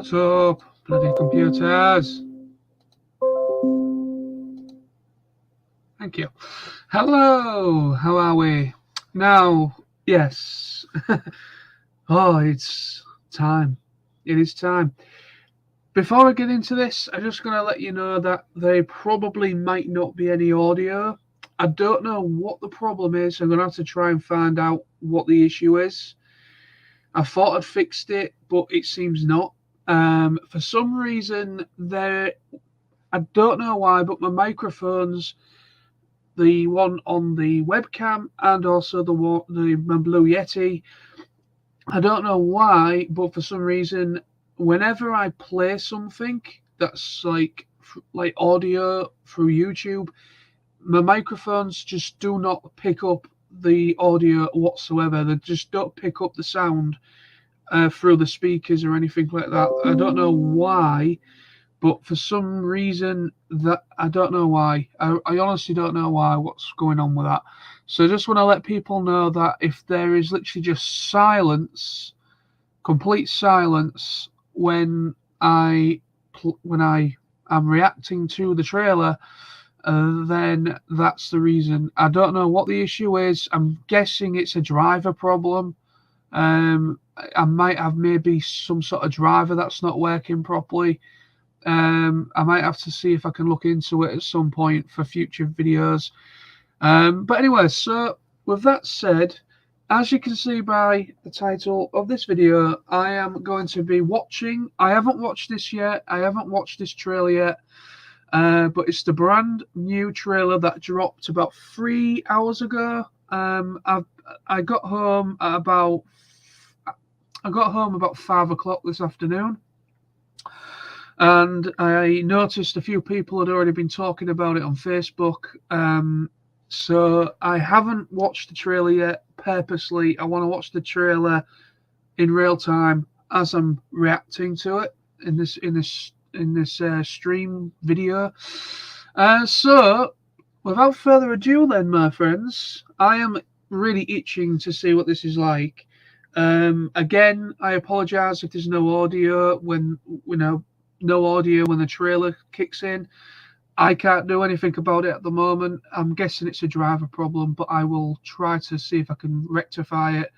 What's up, bloody computers? Thank you. Hello, how are we? Now, yes. Oh, it's time. It is time. Before I get into this, I'm just going to let you know that there probably might not be any audio. I don't know what the problem is. I'm going to have to try and find out what the issue is. I thought I'd fixed it, but it seems not. For some reason, I don't know why, but my microphones, the one on the webcam and also my Blue Yeti, I don't know why, but for some reason, whenever I play something that's like audio through YouTube, my microphones just do not pick up the audio whatsoever. They just don't pick up the sound through the speakers or anything like that. I don't know why, but for some reason that I don't know why. I honestly don't know why. What's going on with that? So I just want to let people know that if there is literally just silence, complete silence when I am reacting to the trailer, then that's the reason. I don't know what the issue is. I'm guessing it's a driver problem. I might have maybe some sort of driver that's not working properly. I might have to see if I can look into it at some point for future videos. But anyway, so with that said, as you can see by the title of this video, I am going to be watching. I haven't watched this yet. I haven't watched this trailer yet. But it's the brand new trailer that dropped about 3 hours ago. I got home about 5 o'clock this afternoon, and I noticed a few people had already been talking about it on Facebook. So I haven't watched the trailer yet. Purposely, I want to watch the trailer in real time as I'm reacting to it in this stream video. So without further ado, then, my friends, I am really itching to see what this is like. Again, I apologize if there's no audio when no audio when the trailer kicks in. I can't do anything about it at the moment. I'm guessing it's a driver problem, but I will try to see if I can rectify it.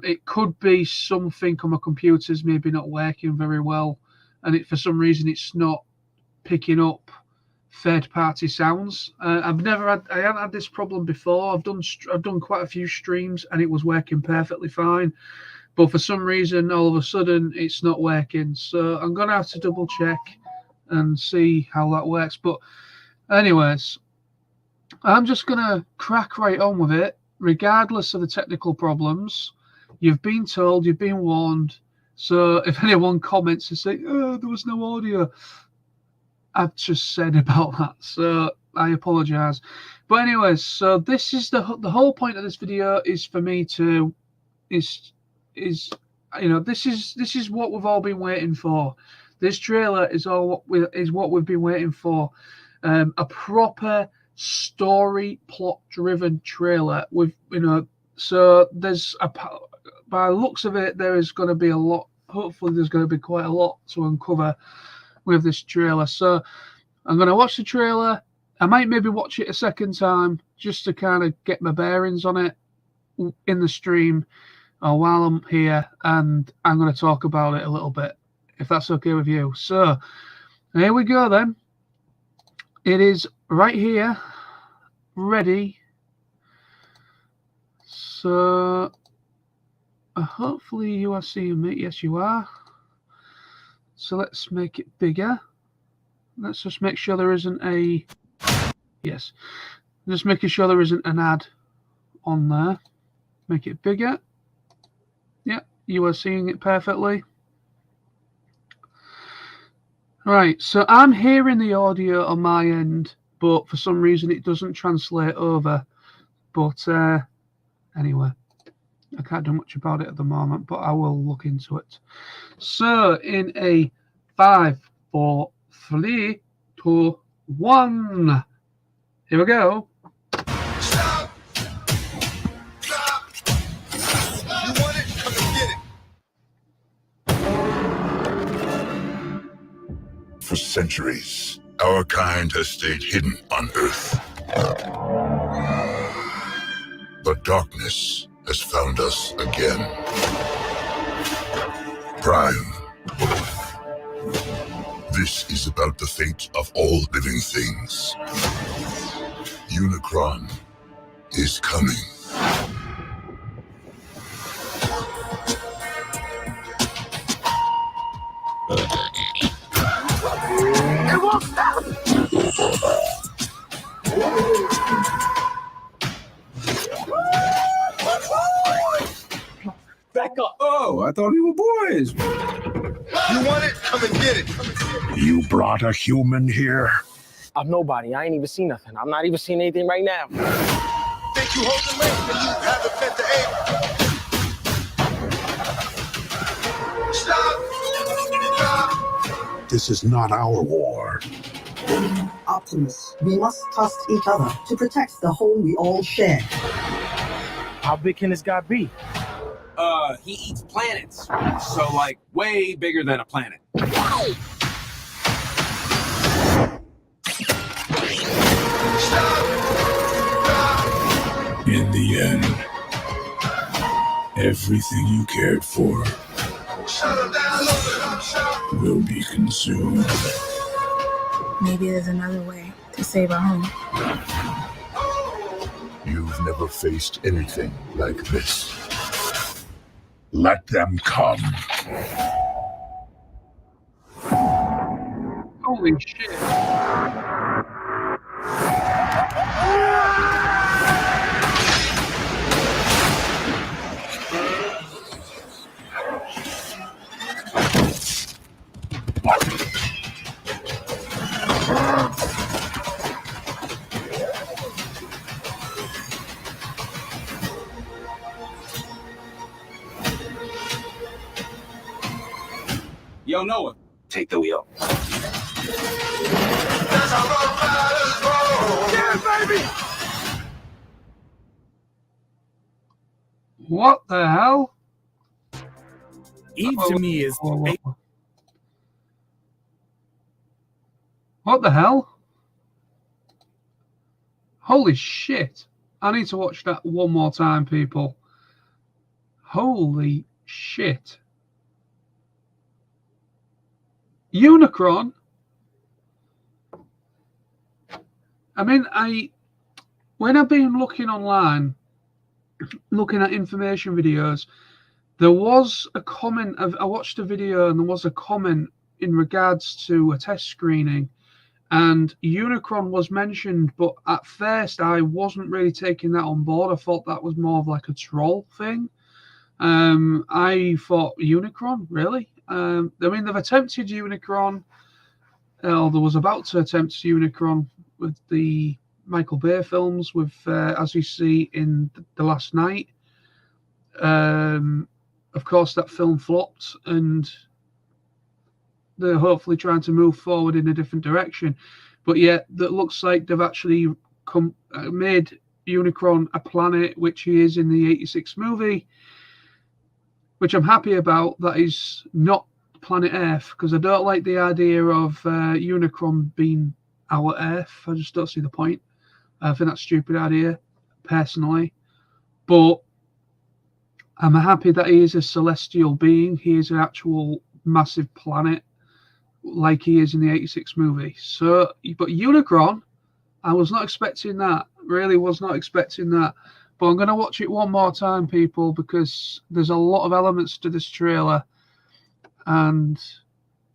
It could be something on my computer's maybe not working very well, and for some reason it's not picking up third-party sounds. I haven't had this problem before. I've done quite a few streams and it was working perfectly fine, but for some reason all of a sudden it's not working. So I'm gonna have to double check and see how that works. But anyways, I'm just gonna crack right on with it, regardless of the technical problems. You've been told, you've been warned. So if anyone comments and say, "Oh, there was no audio," I've just said about that, so I apologize. But anyways, so this is the whole point of this video is for me to this is what we've all been waiting for. This trailer is what we've been waiting for. A proper story plot driven trailer with so there's by the looks of it, there is going to be a lot. Hopefully there's going to be quite a lot to uncover with this trailer. So I'm going to watch the trailer. I might maybe watch it a second time just to kind of get my bearings on it in the stream or while I'm here, and I'm going to talk about it a little bit, if that's okay with you. So here we go then. It is right here, ready. So hopefully you are seeing me. Yes, you are. So let's make it bigger. Let's just make sure there isn't a... Yes. Just making sure there isn't an ad on there. Make it bigger. Yeah, you are seeing it perfectly. Right, so I'm hearing the audio on my end, but for some reason it doesn't translate over. But anyway, I can't do much about it at the moment, but I will look into it. So in a 5, 4, 3, 2, 1. Here we go. Stop. Stop. You want it? Come and get it. centuries, our kind has stayed hidden on Earth. But darkness has found us again. Prime. This is about the fate of all living things. Unicron is coming. It won't stop! Back up. Oh, I thought we were boys. You want it? Come and get it. You brought a human here? I'm nobody. I ain't even seen nothing. I'm not even seeing anything right now. Think you holding late and you haven't fed the ape. Stop! Stop! This is not our war. Optimus, we must trust each other to protect the home we all share. How big can this guy be? He eats planets. So, like, way bigger than a planet. In the end, everything you cared for will be consumed. Maybe there's another way to save our home. You've never faced anything like this. Let them come. Holy shit. Yo, Noah, take the wheel. That's how Rough Riders roll. Yeah, baby! What the hell? Eve to me is. What the hell? Holy shit. I need to watch that one more time, people. Holy shit. Unicron. I mean, when I've been looking online, looking at information videos, there was a comment I watched a video and there was a comment in regards to a test screening, and Unicron was mentioned, but at first I wasn't really taking that on board. I thought that was more of like a troll thing. I thought, Unicron, really? I mean, they've attempted Unicron, or there was about to attempt Unicron with the Michael Bay films, with as we see in The Last Knight. Of course, that film flopped, and they're hopefully trying to move forward in a different direction. But yet, that looks like they've actually made Unicron a planet, which he is in the '86 movie, which I'm happy about. That is not planet Earth, because I don't like the idea of Unicron being our Earth. I just don't see the point. I think that's a stupid idea, personally. But I'm happy that he is a celestial being. He is an actual massive planet, like he is in the '86 movie. So, but Unicron, I was not expecting that. Really was not expecting that. But I'm going to watch it one more time, people, because there's a lot of elements to this trailer. And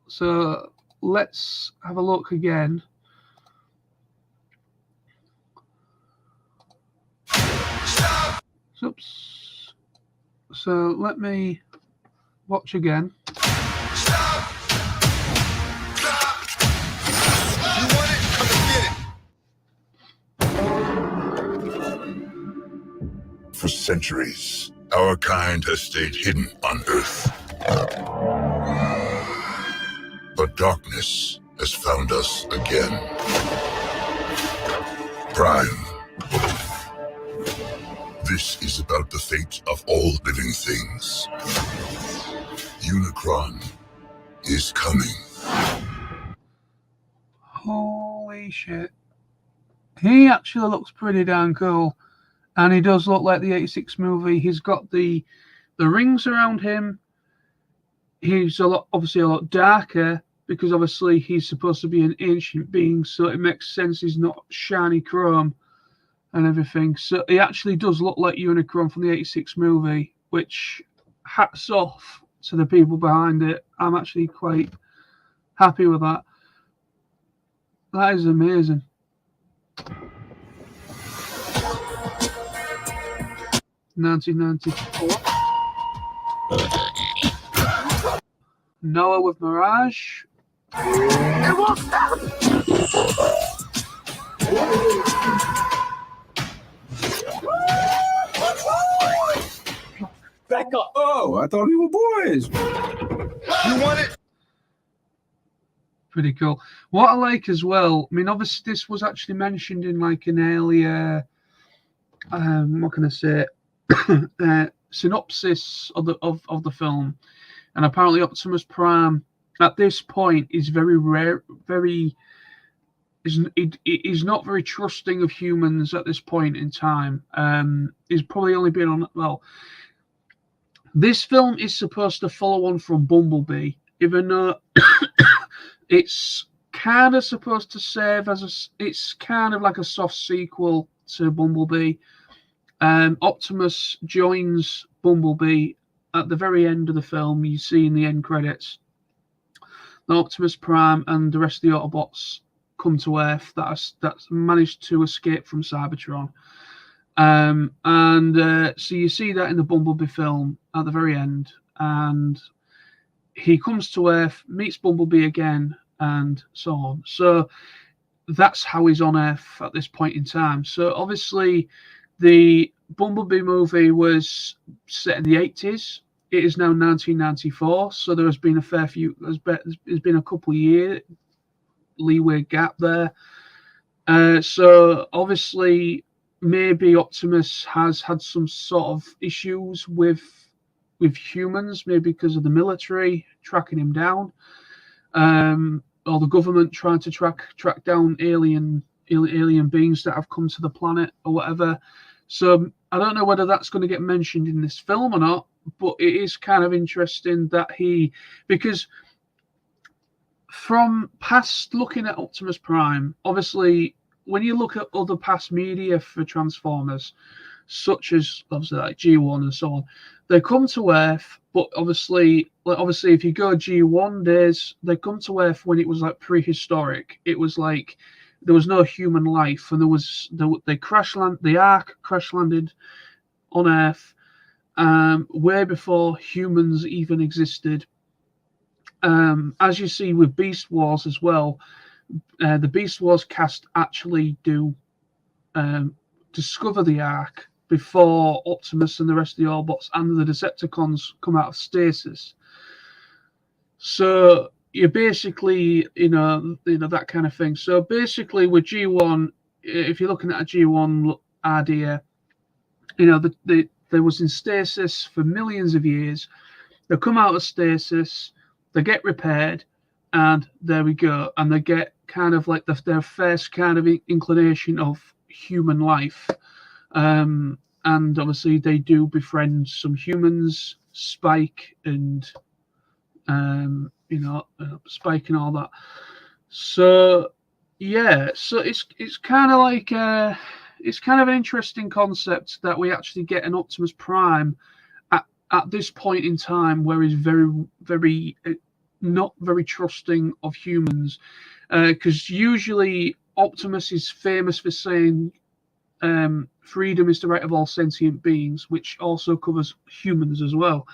so let's have a look again. Oops. So let me watch again. Stop! Stop! You want it? Come and get it. For centuries, our kind has stayed hidden on Earth. But darkness has found us again. Prime. This is about the fate of all living things. Unicron is coming. 3 shit. He actually looks pretty darn cool. And he does look like the 86 movie. He's got the rings around him. He's obviously a lot darker because obviously he's supposed to be an ancient being, so it makes sense he's not shiny chrome and everything. So he actually does look like Unicron from the 86 movie, which hats off to the people behind it. I'm actually quite happy with that. That is amazing. $19.94. Noah with Mirage. Back up. Oh, I thought we were boys. You want it? Pretty cool. What I like as well, I mean, obviously this was actually mentioned in like an earlier, what can I say, synopsis of the film, and apparently Optimus Prime at this point is very rare, is not very trusting of humans at this point in time. He's probably only been on, well, this film is supposed to follow on from Bumblebee, even though it's kind of supposed to serve as it's kind of like a soft sequel to Bumblebee. Optimus joins Bumblebee at the very end of the film. You see in the end credits, the Optimus Prime and the rest of the Autobots come to Earth that's managed to escape from Cybertron. So you see that in the Bumblebee film at the very end, and he comes to Earth, meets Bumblebee again, and so on. So that's how he's on Earth at this point in time. So obviously the Bumblebee movie was set in the 80s. It is now 1994, so there has been a fair few, there's been a couple of year leeway gap there. So obviously maybe Optimus has had some sort of issues with humans, maybe because of the military tracking him down, or the government trying to track down alien beings that have come to the planet or whatever. So I don't know whether that's going to get mentioned in this film or not, but it is kind of interesting that because from past looking at Optimus Prime, obviously when you look at other past media for Transformers, such as obviously like G1 and so on, they come to Earth, but obviously if you go G1 days, they come to Earth when it was like prehistoric. It was like there was no human life, and the Ark crash landed on Earth way before humans even existed. As you see with Beast Wars as well, the Beast Wars cast actually do discover the Ark before Optimus and the rest of the Autobots and the Decepticons come out of stasis. So you're basically, that kind of thing. So basically with G1, if you're looking at a G1 idea, they was in stasis for millions of years. They come out of stasis, they get repaired, and there we go. And they get kind of like their first kind of inclination of human life. And obviously they do befriend some humans, Spike and Spike and all that. So yeah, so it's kind of like it's kind of an interesting concept that we actually get an Optimus Prime at this point in time where he's very, very not very trusting of humans, because usually Optimus is famous for saying freedom is the right of all sentient beings, which also covers humans as well.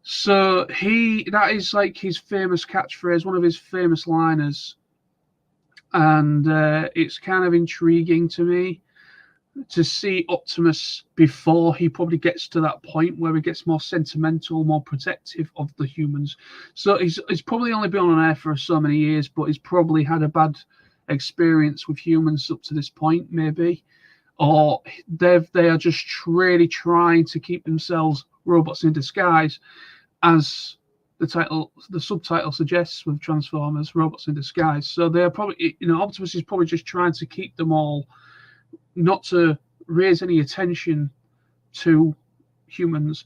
So that is like his famous catchphrase, one of his famous liners, and it's kind of intriguing to me to see Optimus before he probably gets to that point where he gets more sentimental, more protective of the humans. So he's probably only been on Earth for so many years, but he's probably had a bad experience with humans up to this point, maybe, or they are just really trying to keep themselves robots in disguise as the subtitle suggests with Transformers, robots in disguise. So they're probably, Optimus is probably just trying to keep them all, not to raise any attention to humans,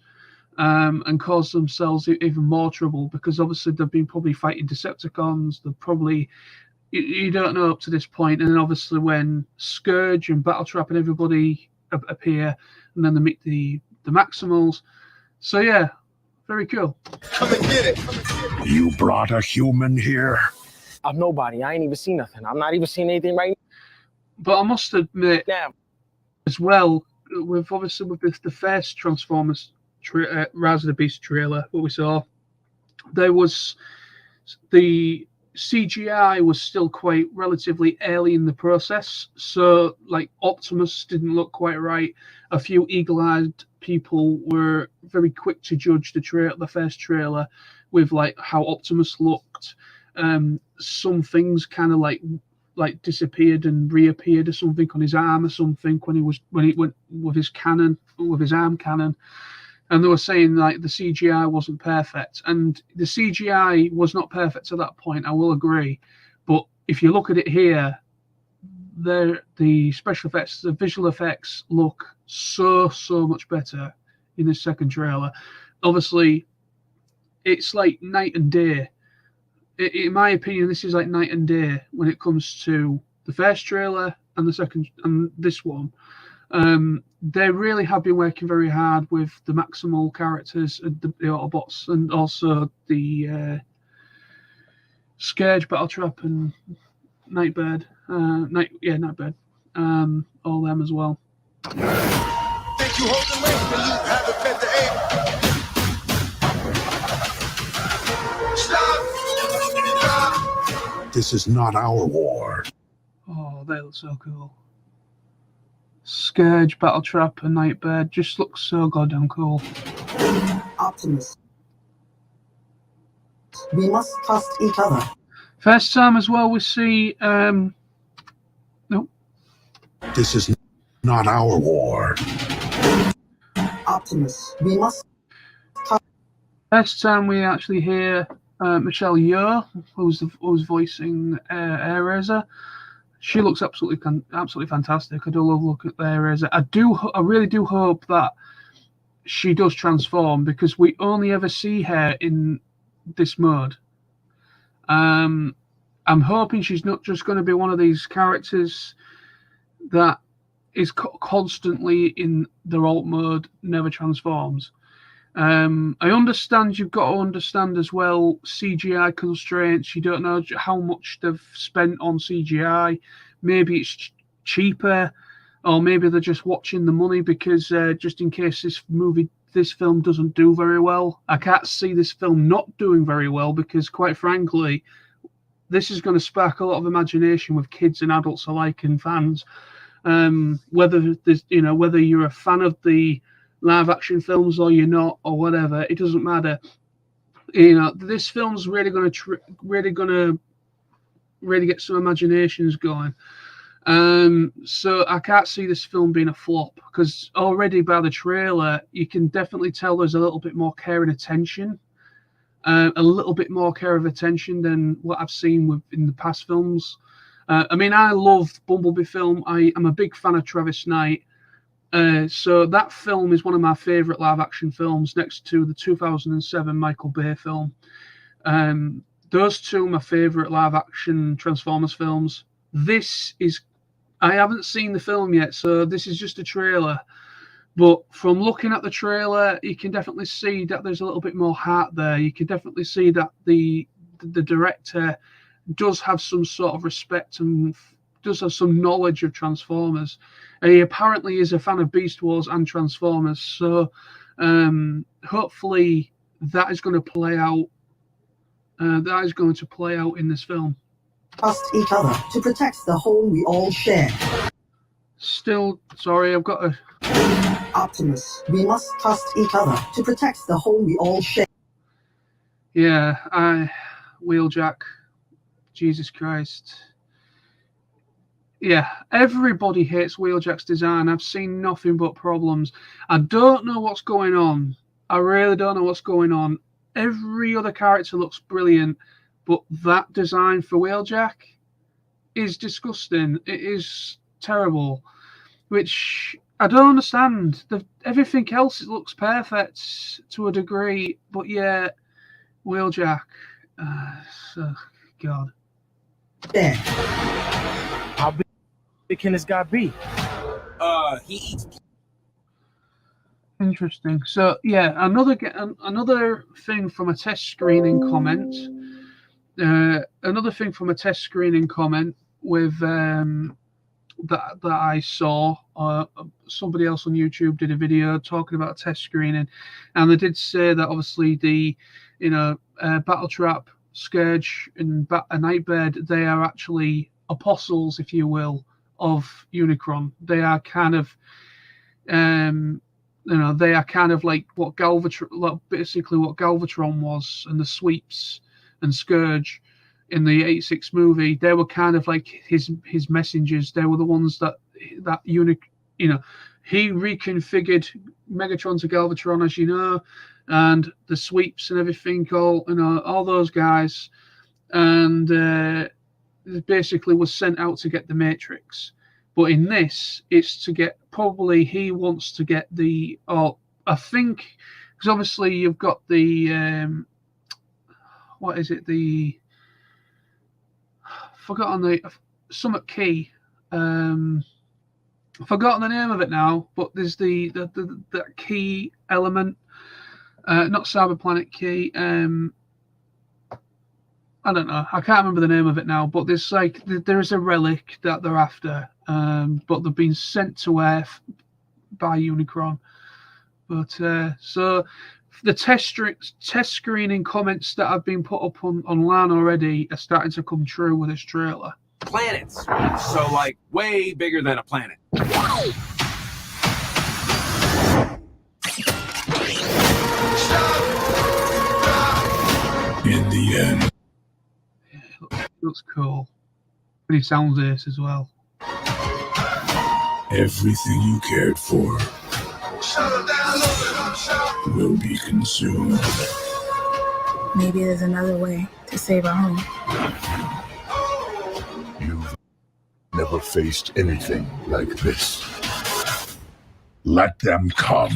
and cause themselves even more trouble, because obviously they've been probably fighting Decepticons. They're probably, you don't know up to this point, and then obviously when Scourge and Battletrap and everybody appear, and then they meet the Maximals. So yeah, very cool. Come and get it. You brought a human here? I'm nobody. I ain't even seen nothing. I'm not even seeing anything right But I must admit, now. as well, with the first Transformers Rise of the Beast trailer, what we saw, there was the CGI was still quite relatively early in the process. So like Optimus didn't look quite right. A few eagle-eyed people were very quick to judge the first trailer with like how Optimus looked. Some things kind of like disappeared and reappeared, or something on his arm or something when he went with his arm cannon. And they were saying like the CGI wasn't perfect, and the CGI was not perfect at that point, I will agree. But if you look at it here, the special effects, the visual effects look so much better in the second trailer. Obviously, it's like night and day. In my opinion, this is like night and day when it comes to the first trailer and the second and this one. They really have been working very hard with the Maximal characters, the Autobots, and also the Scourge, Battletrap, and Nightbird. Nightbird. All them as well. Think you hold the left and you haven't been to aim. Stop! This is not our war. Oh, they look so cool. Scourge, Battletrap, and Nightbird just look so goddamn cool. Optimus. We must trust each other. First time as well we see no. This is not our war. Optimus. We must. First time we actually hear Michelle Yeoh, who's voicing Airazor. She looks absolutely fantastic. I do love looking at Airazor. I really do hope that she does transform, because we only ever see her in this mode. I'm hoping she's not just going to be one of these characters that is constantly in their alt mode, never transforms. I understand you've got to understand as well CGI constraints. You don't know how much they've spent on CGI. Maybe it's cheaper, or maybe they're just watching the money, because just in case this film doesn't do very well. I can't see this film not doing very well, because quite frankly, this is going to spark a lot of imagination with kids and adults alike and fans. Whether you're a fan of the live action films or you're not, or whatever, it doesn't matter. This film's really going to get some imaginations going. So I can't see this film being a flop, because already by the trailer you can definitely tell there's a little bit more care and attention, a little bit more care of attention than what I've seen in the past films. I love Bumblebee film. I am a big fan of Travis Knight. So that film is one of my favourite live-action films, next to the 2007 Michael Bay film. Those two are my favourite live-action Transformers films. I haven't seen the film yet, so this is just a trailer. But from looking at the trailer, you can definitely see that there's a little bit more heart there. You can definitely see that the director does have some sort of respect and does have some knowledge of Transformers. He apparently is a fan of Beast Wars and Transformers, so hopefully that is going to play out. That is going to play out in this film. Trust each other to protect the home we all share. Still, sorry, I've got a... Optimus. We must trust each other to protect the home we all share. Yeah, Wheeljack. Jesus Christ. Yeah, everybody hates Wheeljack's design. I've seen nothing but problems. I don't know what's going on. I really don't know what's going on. every other character looks brilliant, but that design for Wheeljack is disgusting. It is terrible, which I don't understand. Everything else looks perfect to a degree, but yeah, Wheeljack. God. There. How big can this guy be? He eats. Interesting. So yeah, another thing from a test screening comment. Another thing from a test screening comment with that I saw. Somebody else on YouTube did a video talking about test screening, and they did say that obviously the Battletrap, Scourge, and Nightbird, they are actually apostles, if you will, of Unicron. They are kind of they are kind of like what basically what Galvatron was, and the Sweeps and Scourge in the 86 movie. They were kind of like his messengers. They were the ones that he reconfigured Megatron to Galvatron, as you know, and the Sweeps and everything, all those guys, and basically was sent out to get the Matrix. But in this, it's to get, probably he wants to get I think, because obviously you've got the, what is it, Summit Key. I've forgotten the name of it now, but there's the key element, not Cyberplanet Key. I don't know. I can't remember the name of it now, but there is a relic that they're after, but they've been sent to Earth by Unicron. But so the test screening comments that have been put up online already are starting to come true with this trailer. Planets. So, like, way bigger than a planet. In the end, It looks cool. And he sounds ace as well. everything you cared for will be consumed. Maybe there's another way to save our home. You've never faced anything like this. Let them come.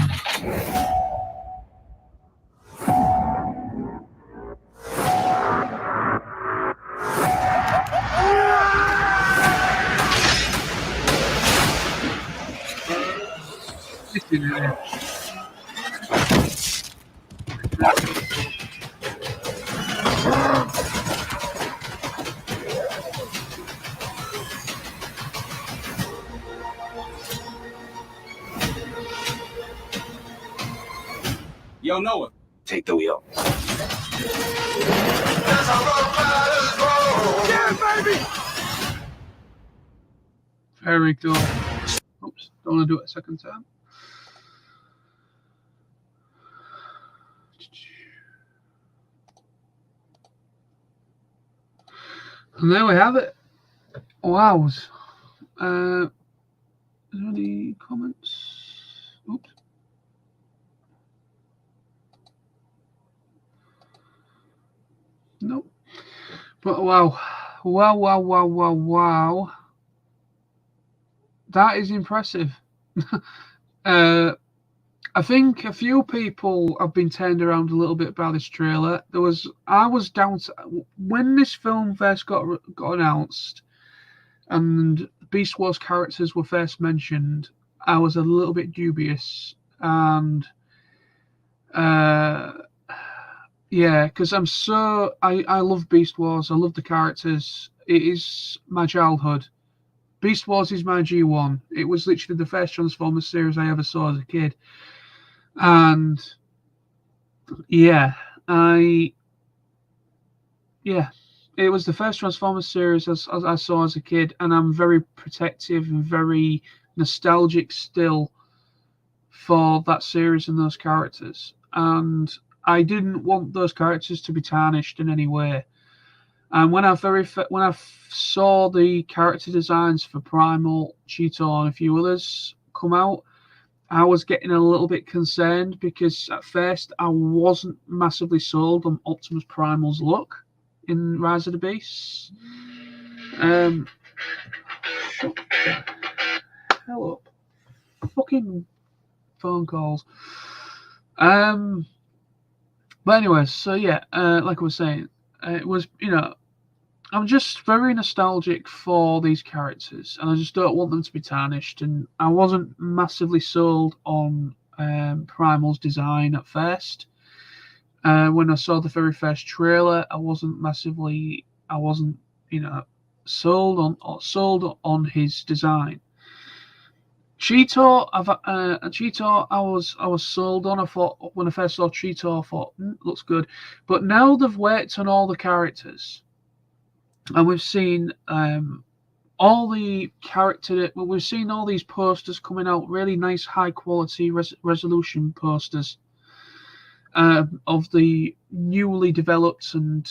Yo, Noah, take the wheel. Yeah, baby! Very cool. Oops, don't want to do it a second time. And there we have it. Wow. Is there any comments? Oops. Nope. But wow. That is impressive. I think a few people have been turned around a little bit by this trailer. I was down to, when this film first got announced and Beast Wars characters were first mentioned, I was a little bit dubious, and yeah, because I love Beast Wars. I love the characters. It is my childhood. Beast Wars is my G1. It was literally the first Transformers series I ever saw as a kid. And yeah, it was the first Transformers series as I saw as a kid, and I'm very protective and very nostalgic still for that series and those characters. And I didn't want those characters to be tarnished in any way. And when I saw the character designs for Primal, Cheetor, and a few others come out, I was getting a little bit concerned because at first I wasn't massively sold on Optimus Primal's look in Rise of the Beasts. Shut the hell up. Fucking phone calls. But anyways, so yeah, like I was saying, it was, I'm just very nostalgic for these characters, and I just don't want them to be tarnished. And I wasn't massively sold on Primal's design at first. When I saw the very first trailer, I wasn't, sold on his design. Cheetor, I was sold on. I thought when I first saw Cheetor, I thought looks good, but now they've worked on all the characters. And we've seen all the we've seen all these posters coming out, really nice, high quality resolution posters of the newly developed and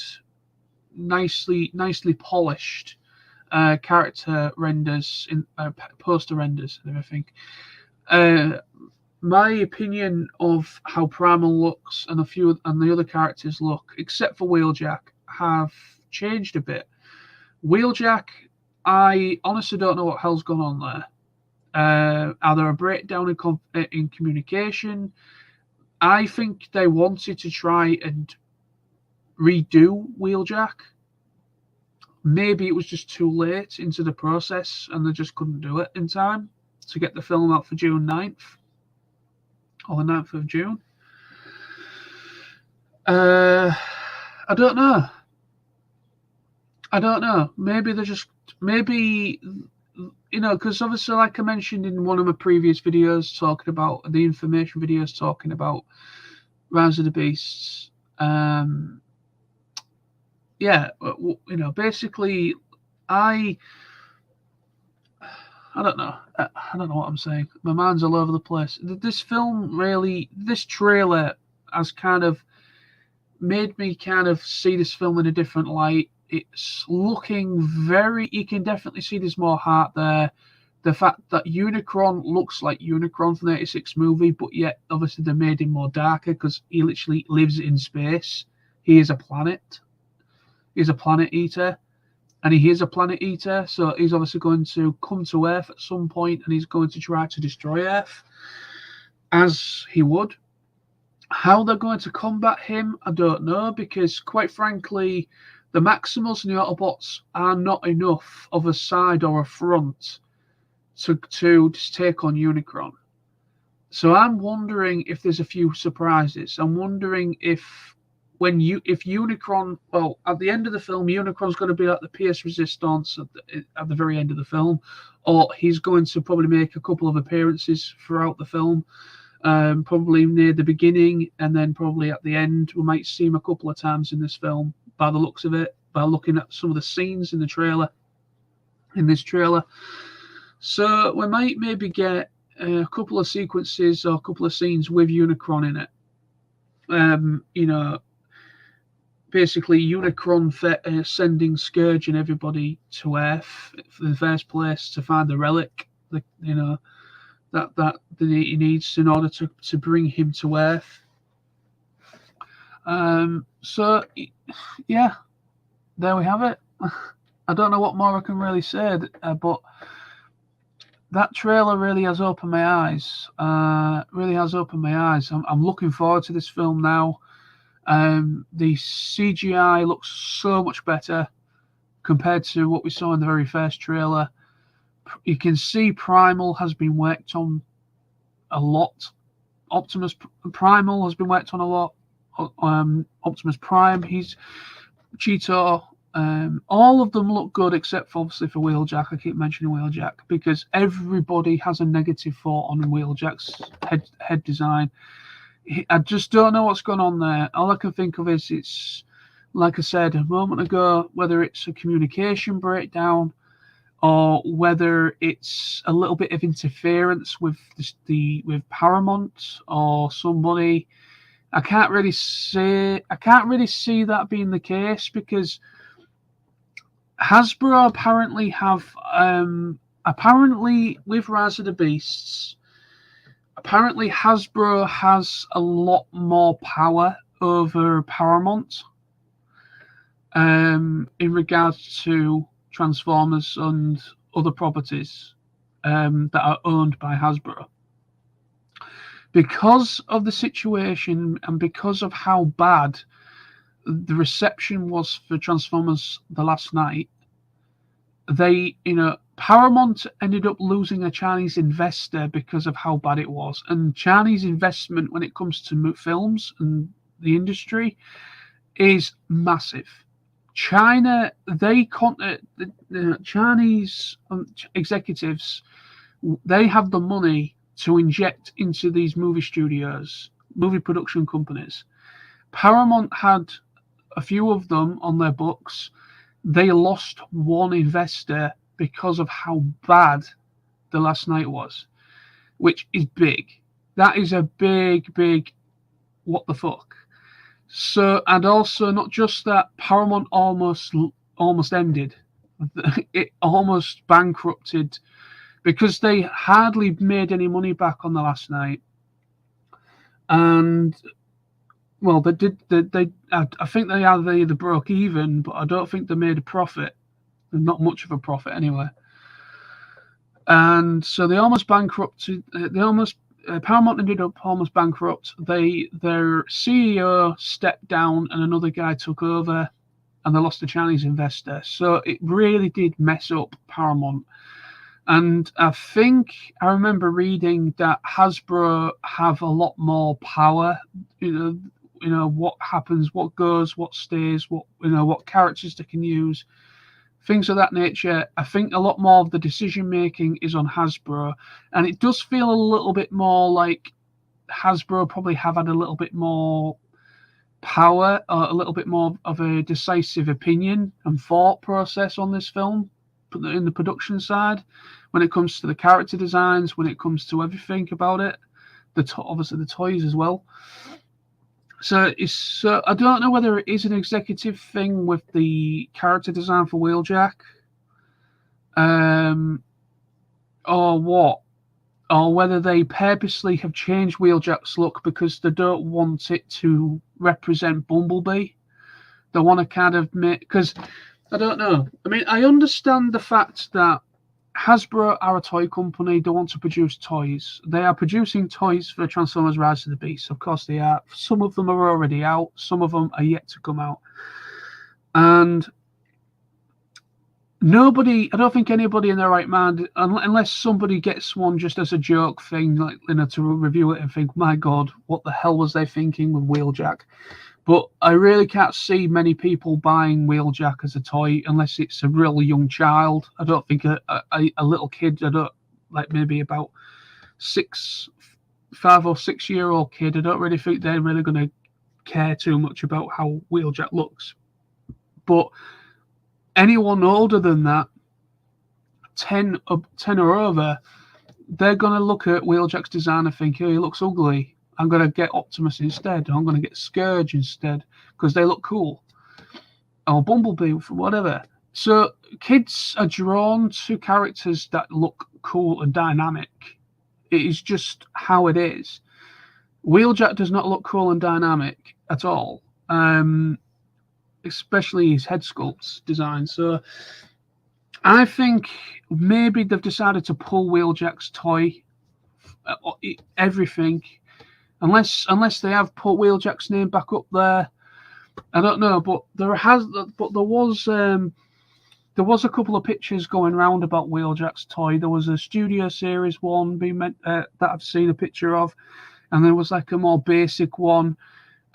nicely polished character renders, in poster renders and everything. My opinion of how Primal looks and the other characters look, except for Wheeljack, have changed a bit. Wheeljack, I honestly don't know what hell's gone on there. Either a breakdown in communication. I think they wanted to try and redo Wheeljack. Maybe it was just too late into the process and they just couldn't do it in time to get the film out for June 9th or the 9th of June. I don't know. Maybe because obviously, like I mentioned in one of my previous videos, talking about the information videos, talking about Rise of the Beasts. Basically, I don't know. I don't know what I'm saying. My mind's all over the place. This trailer has kind of made me kind of see this film in a different light. It's looking you can definitely see there's more heart there. The fact that Unicron looks like Unicron from the 86 movie, but yet obviously they made him more darker because he literally lives in space. He is a planet. He's a planet eater. And he is a planet eater, so he's obviously going to come to Earth at some point and he's going to try to destroy Earth, as he would. How they're going to combat him, I don't know, because quite frankly, the Maximals and the Autobots are not enough of a side or a front to just take on Unicron. So I'm wondering if there's a few surprises. I'm wondering if Unicron, well, at the end of the film, Unicron's going to be like the Pierce Resistance at the very end of the film, or he's going to probably make a couple of appearances throughout the film, probably near the beginning, and then probably at the end. We might see him a couple of times in this film, by the looks of it, by looking at some of the scenes in this trailer. So we might maybe get a couple of sequences or a couple of scenes with Unicron in it. Basically Unicron sending Scourge and everybody to Earth in the first place to find the relic, that he needs in order to bring him to Earth. So yeah, there we have it. I don't know what more I can really say, but that trailer really has opened my eyes. I'm looking forward to this film now. The CGI looks so much better compared to what we saw in the very first trailer. You can see Primal has been worked on a lot. Optimus Primal has been worked on a lot. Optimus Prime, he's Cheetor. All of them look good except for obviously for Wheeljack. I keep mentioning Wheeljack because everybody has a negative thought on Wheeljack's head design. I just don't know what's going on there. All I can think of is it's, like I said a moment ago, whether it's a communication breakdown or whether it's a little bit of interference with with Paramount or somebody. I can't really see that being the case because Hasbro apparently have with Rise of the Beasts, apparently Hasbro has a lot more power over Paramount in regards to Transformers and other properties that are owned by Hasbro. Because of the situation and because of how bad the reception was for Transformers the last night, Paramount ended up losing a Chinese investor because of how bad it was. And Chinese investment when it comes to films and the industry is massive. China, the Chinese executives, they have the money to inject into these movie studios, movie production companies. Paramount had a few of them on their books. They lost one investor because of how bad the last night was, which is big. That is a big what the fuck. So, and also not just that, Paramount almost ended. It almost bankrupted because they hardly made any money back on the last night. And well, they did. I think they either broke even, but I don't think they made a profit. Not much of a profit anyway. And so they almost bankrupted. Paramount ended up almost bankrupt. Their CEO stepped down, and another guy took over, and they lost a Chinese investor. So it really did mess up Paramount. And I think I remember reading that Hasbro have a lot more power. You know what happens, what goes, what stays, what characters they can use, things of that nature. I think a lot more of the decision making is on Hasbro, and it does feel a little bit more like Hasbro probably have had a little bit more power, or a little bit more of a decisive opinion and thought process on this film in the production side, when it comes to the character designs, when it comes to everything about it, obviously the toys as well. So I don't know whether it is an executive thing with the character design for Wheeljack, or what, or whether they purposely have changed Wheeljack's look because they don't want it to represent Bumblebee. They want to kind of make, because I don't know. I mean, I understand the fact that Hasbro are a toy company. They want to produce toys. They are producing toys for Transformers Rise of the Beast. Of course they are. Some of them are already out. Some of them are yet to come out. And I don't think anybody in their right mind, unless somebody gets one just as a joke thing, like, to review it and think, my God, what the hell was they thinking with Wheeljack? But I really can't see many people buying Wheeljack as a toy unless it's a really young child. I don't think a little kid, maybe about 5 or 6 year old kid, I don't really think they're really going to care too much about how Wheeljack looks. But anyone older than that, 10 or over, they're going to look at Wheeljack's design and think, oh, he looks ugly. I'm going to get Optimus instead. I'm going to get Scourge instead because they look cool. Or Bumblebee, whatever. So kids are drawn to characters that look cool and dynamic. It is just how it is. Wheeljack does not look cool and dynamic at all, especially his head sculpt's design. So I think maybe they've decided to pull Wheeljack's toy, everything. Unless they have put Wheeljack's name back up there, I don't know. But there was a couple of pictures going around about Wheeljack's toy. There was a Studio Series one that I've seen a picture of, and there was like a more basic one,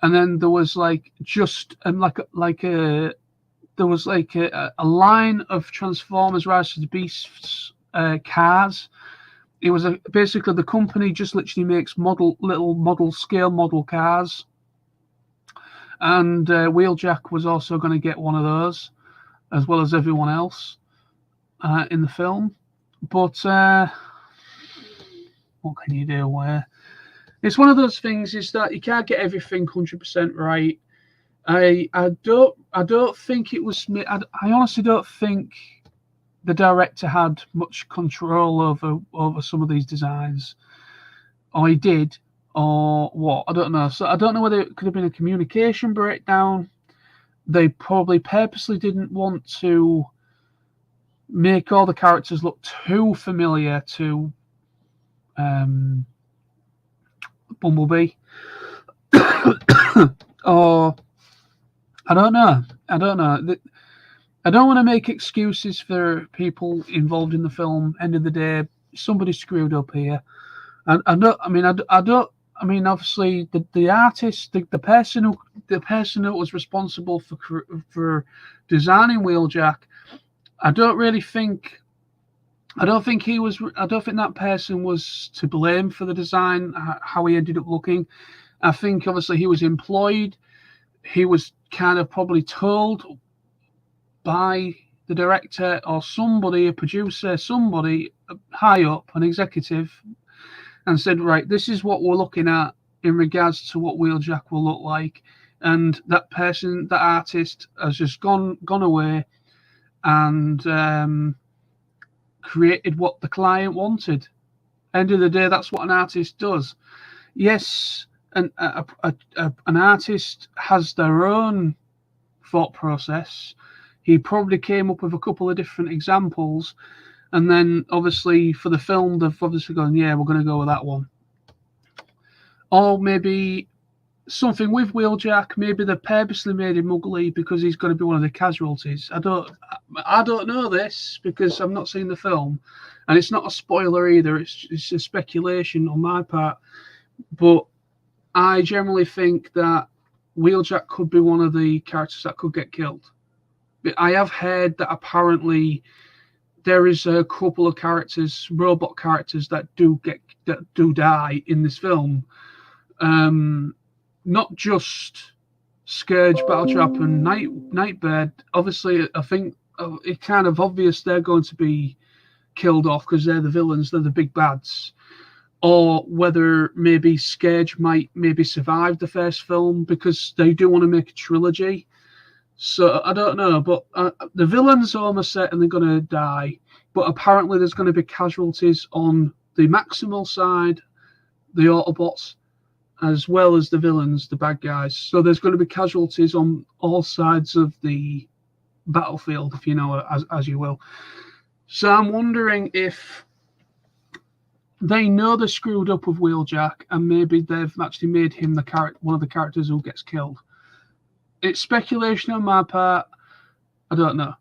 and then there was like just there was like a line of Transformers Rise of the Beasts cars. It was basically the company just literally makes scale model cars, and Wheeljack was also going to get one of those, as well as everyone else in the film. But what can you do? It's one of those things is that you can't get everything 100% right. I don't think it was. I honestly don't think the director had much control over some of these designs. or he did, or what. I don't know. So I don't know whether it could have been a communication breakdown. They probably purposely didn't want to make all the characters look too familiar to Bumblebee. Or I don't know. I don't want to make excuses for people involved in the film. End of the day, somebody screwed up here. I don't. I mean, obviously, the artist, the person who was responsible for designing Wheeljack, I don't think that person was to blame for the design, how he ended up looking. I think obviously he was employed. He was kind of probably told by the director or somebody, a producer, somebody high up, an executive, and said, right, this is what we're looking at in regards to what Wheeljack will look like. And that person, that artist, has just gone away and created what the client wanted. End of the day, that's what an artist does. Yes, an artist has their own thought process. He probably came up with a couple of different examples, and then obviously for the film, they've obviously gone, yeah, we're going to go with that one. Or maybe something with Wheeljack, maybe they purposely made him ugly because he's going to be one of the casualties. I don't know this because I've not seen the film, and it's not a spoiler either. It's a speculation on my part, but I generally think that Wheeljack could be one of the characters that could get killed. I have heard that apparently there is a couple of characters, robot characters, that do die in this film. Not just Scourge, Battletrap, and Nightbird. Obviously, I think it's kind of obvious they're going to be killed off because they're the villains, they're the big bads. Or whether maybe Scourge might maybe survive the first film because they do want to make a trilogy. So I don't know, but the villains are almost certainly going to die. But apparently there's going to be casualties on the Maximal side, the Autobots, as well as the villains, the bad guys. So there's going to be casualties on all sides of the battlefield, if you know, as you will. So I'm wondering if they know they're screwed up with Wheeljack, and maybe they've actually made him one of the characters who gets killed. It's speculation on my part. I don't know.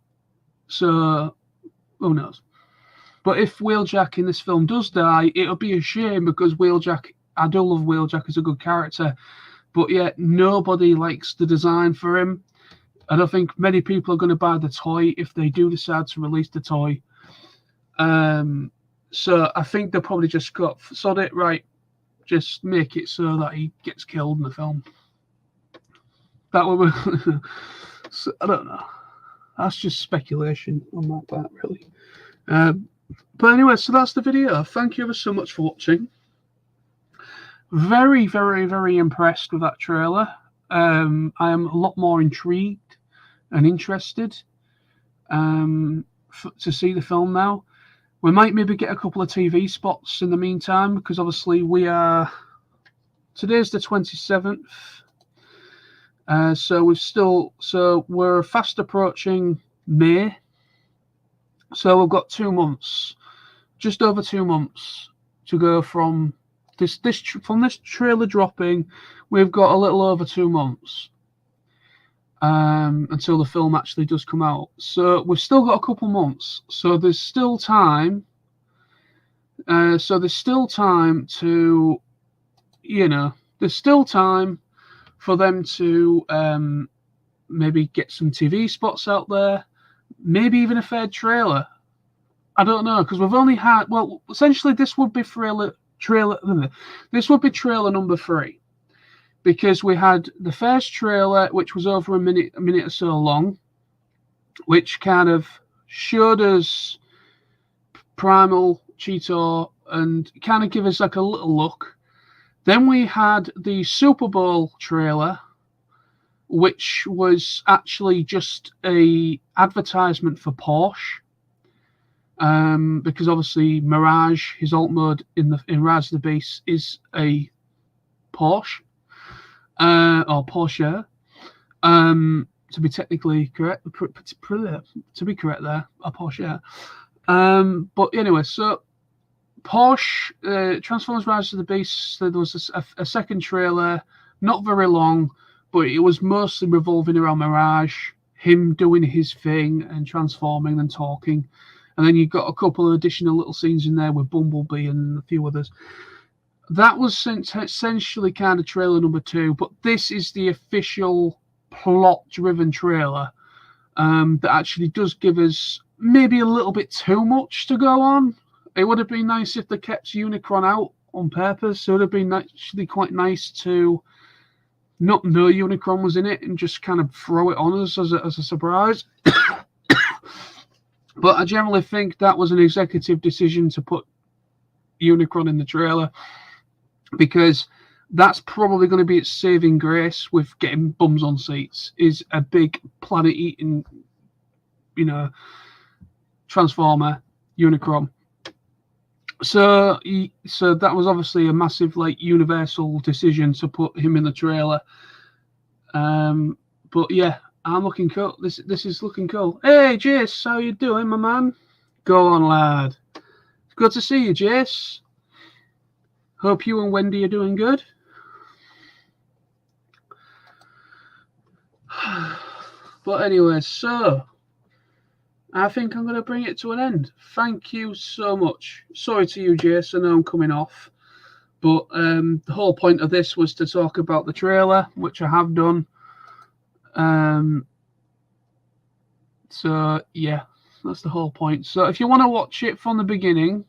So who knows? But if Wheeljack in this film does die, it'll be a shame because Wheeljack, I do love Wheeljack as a good character, but yet nobody likes the design for him. I don't think many people are going to buy the toy if they do decide to release the toy. So I think they'll probably just sod it, right, just make it so that he gets killed in the film. That would be, so, I don't know. That's just speculation on my part, really. But anyway, so that's the video. Thank you ever so much for watching. Very, very, very impressed with that trailer. I am a lot more intrigued and interested to see the film now. We might maybe get a couple of TV spots in the meantime, because obviously today's the 27th. So we're fast approaching May. So we've got 2 months, just over 2 months to go from this trailer dropping. We've got a little over 2 months until the film actually does come out. So we've still got a couple months. So there's still time. There's still time for them to maybe get some TV spots out there, maybe even a third trailer. I don't know, because we've only had, well, essentially this would be trailer number 3, because we had the first trailer, which was over a minute or so long, which kind of showed us Primal, Cheetor, and kind of give us like a little look. Then we had the Super Bowl trailer, which was actually just a advertisement for Porsche. because obviously Mirage, his alt mode in Rise of the Beast, is a Porsche, or Porsche. To be technically correct, to be correct there, a Porsche. But anyway, so Porsche, Transformers Rise of the Beast, there was a second trailer, not very long, but it was mostly revolving around Mirage, him doing his thing and transforming and talking. And then you've got a couple of additional little scenes in there with Bumblebee and a few others. That was essentially kind of trailer number 2, but this is the official plot-driven trailer that actually does give us maybe a little bit too much to go on. It would have been nice if they kept Unicron out on purpose. It would have been actually quite nice to not know Unicron was in it and just kind of throw it on us as a surprise. But I generally think that was an executive decision to put Unicron in the trailer, because that's probably going to be its saving grace with getting bums on seats, is a big planet-eating, Transformer, Unicron. So that was obviously a massive, universal decision to put him in the trailer. But yeah, I'm looking cool. This is looking cool. Hey, Jace, how you doing, my man? Go on, lad. It's good to see you, Jace. Hope you and Wendy are doing good. But anyway, so I think I'm going to bring it to an end. Thank you so much. Sorry to you, Jace. I know I'm coming off. But the whole point of this was to talk about the trailer, which I have done. So, yeah, that's the whole point. So if you want to watch it from the beginning,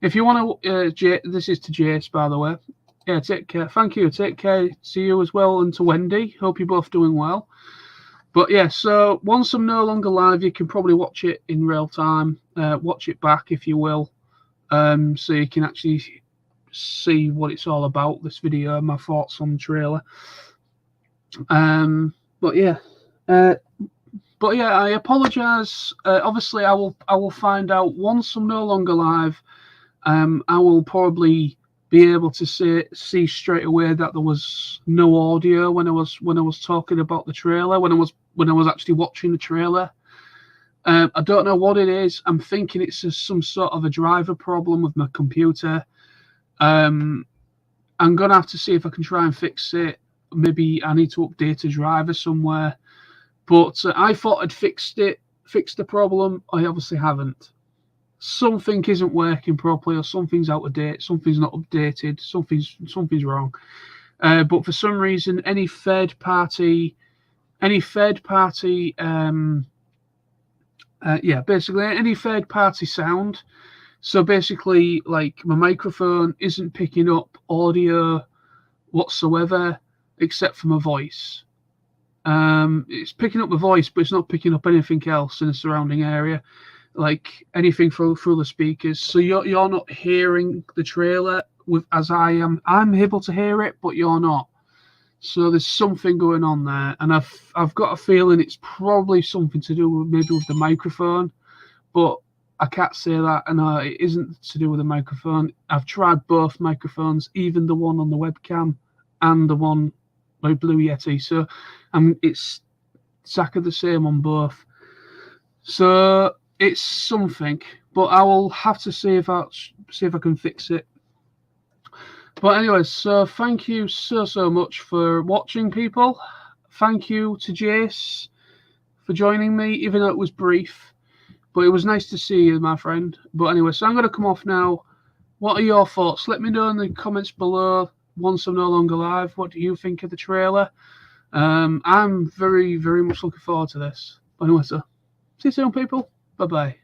if you want to, this is to Jace, by the way. Yeah, take care. Thank you. Take care to you as well, and to Wendy. Hope you're both doing well. But yeah, so once I'm no longer live, you can probably watch it in real time. Watch it back, if you will, so you can actually see what it's all about, this video, my thoughts on the trailer. But yeah, I apologize. Obviously, I will find out once I'm no longer live. I will probably be able to see straight away that there was no audio when I was talking about the trailer, when I was actually watching the trailer. I don't know what it is. I'm thinking it's just some sort of a driver problem with my computer. I'm gonna have to see if I can try and fix it. Maybe I need to update a driver somewhere. But I thought I'd fixed the problem. I obviously haven't. Something isn't working properly, or something's out of date, something's not updated, something's wrong. But for some reason, any third party, basically any third party sound. So basically, like, my microphone isn't picking up audio whatsoever except for my voice. It's picking up my voice, but it's not picking up anything else in the surrounding area, like anything through the speakers. So you're not hearing the trailer as I am. I'm able to hear it, but you're not. So there's something going on there, and I've got a feeling it's probably something to do with the microphone, but I can't say that. And it isn't to do with the microphone. I've tried both microphones, even the one on the webcam and the one by Blue Yeti. So it's exactly the same on both. So it's something, but I will have to see if I can fix it. But anyway, so thank you so much for watching, people. Thank you to Jace for joining me, even though it was brief. But it was nice to see you, my friend. But anyway, so I'm going to come off now. What are your thoughts? Let me know in the comments below once I'm no longer live. What do you think of the trailer? I'm very, very much looking forward to this. But anyway, so see you soon, people. Bye-bye.